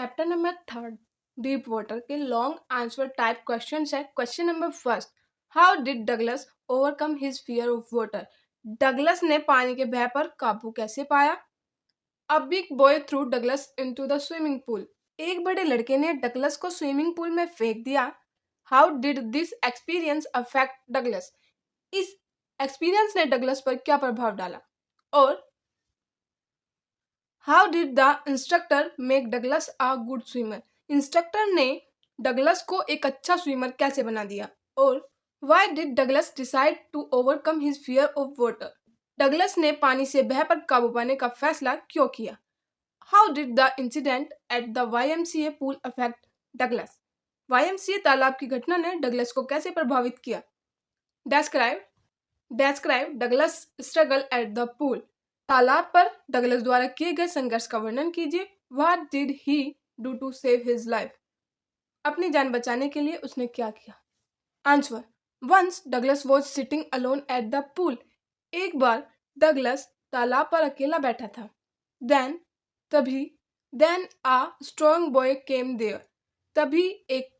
Chapter number 3 deep water के long answer type question है। Question number first, how did Douglas overcome his fear of water. Douglas ने पानी के भय पर काबू कैसे पाया। A big boy through Douglas into the swimming pool. एक बड़े लड़के ने डगलस को स्विमिंग पूल में फेंक दिया। How did this experience affect Douglas. इस एक्सपीरियंस ने डगलस पर क्या प्रभाव डाला। और how did the instructor make Douglas a good swimmer. Instructor ने डगलस को एक अच्छा स्विमर कैसे बना दिया। और why did Douglas decide to overcome his fear of water. Douglas ने पानी से भय पर काबू पाने का फैसला क्यों किया। How did the incident at the YMCA pool affect Douglas. YMCA तालाब की घटना ने डगलस को कैसे प्रभावित किया। Describe describe Douglas struggle eight the pool. तालाब पर डगलस द्वारा किए गए संघर्ष का वर्णन कीजिए। What did he do to save his life. अपनी जान बचाने के लिए उसने क्या किया। Answer, once Douglas was sitting alone at the pool. एक बार डगलस तालाब पर अकेला बैठा था। देन तभी then a strong boy came there. तभी एक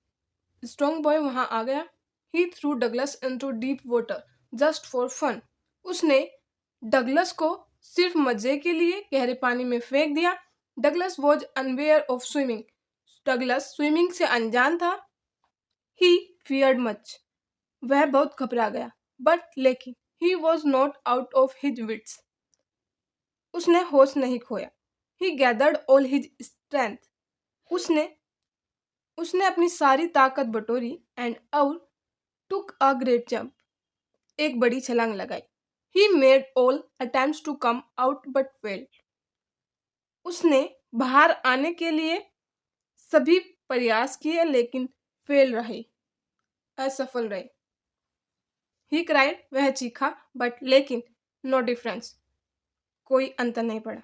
स्ट्रॉन्ग बॉय वहां आ गया। He threw Douglas into deep water just for fun. उसने डगलस को सिर्फ मजे के लिए गहरे पानी में फेंक दिया। Douglas was unaware of swimming. Douglas swimming से अनजान था। He feared much. वह बहुत घबरा गया। बट लेकिन he was not out of his wits. उसने होश नहीं खोया। He gathered all his strength. उसने उसने अपनी सारी ताकत बटोरी एंड और टुक अ ग्रेट जंप। एक बड़ी छलांग लगाई। He made all attempts to come out but failed. उसने बाहर आने के लिए सभी प्रयास किए लेकिन फेल रहे, असफल रहे। ही क्राइड, वह चीखा, बट लेकिन नो डिफरेंस, कोई अंतर नहीं पड़ा।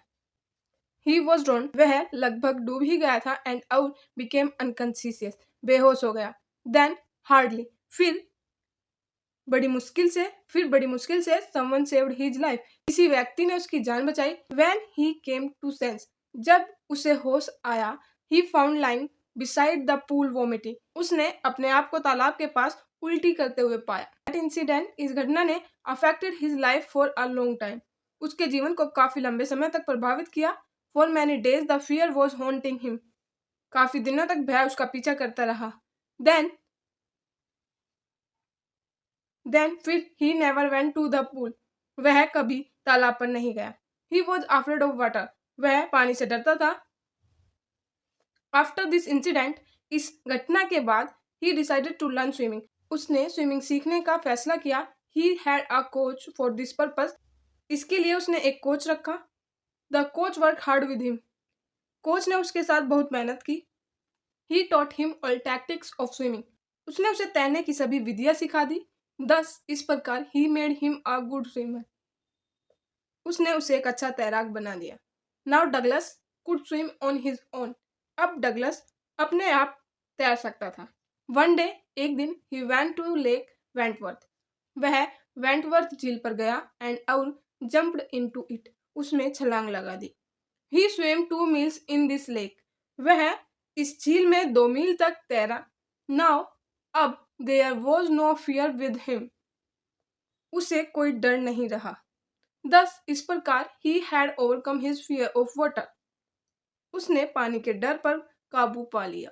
ही वॉज ड्रोन, वह लगभग डूब ही गया था एंड और बिकेम अनकॉन्शियस, बेहोश हो गया। देन हार्डली, फिर बड़ी मुश्किल से समवन सेव्ड हिज लाइफ, किसी व्यक्ति ने उसकी जान बचाई। When he came to sense, जब उसे होश आया। He found lying beside the pool vomiting, उसने अपने आप को तालाब के पास उल्टी करते हुए पाया। दैट इंसिडेंट, इस घटना ने affected his life for a long time, उसके जीवन को काफी लंबे समय तक प्रभावित किया। For many days the fear was haunting him, काफी दिनों तक भय उसका पीछा करता रहा। देन फिर he never went to the pool, वह कभी तालाब पर नहीं गया। He was afraid of water, वह पानी से डरता था। आफ्टर दिस इंसिडेंट, इस घटना के बाद, he decided to learn swimming, उसने स्विमिंग सीखने का फैसला किया। He had a coach for this purpose, इसके लिए उसने एक कोच रखा। The coach work hard with him, coach ने उसके साथ बहुत मेहनत की। He taught him all tactics of swimming, उसने उसे तैरने की सभी विधियां सिखा दी। दस इस प्रकार he made him a good swimmer, उसने उसे एक अच्छा तैराक बना दिया। Now Douglas could swim on his own, अब डगलस अपने आप तैर सकता था। वन डे, एक दिन, he went to lake Wentworth, वह वेंटवर्थ झील पर गया एंड और जंप्ड इनटू इट, उसमें छलांग लगा दी। He swim 2 miles in this lake, वह इस झील में 2 मील तक तैरा। नाउ अब there was no fear with him, उसे कोई डर नहीं रहा। दस इस प्रकार he had overcome his fear of water, उसने पानी के डर पर काबू पा लिया।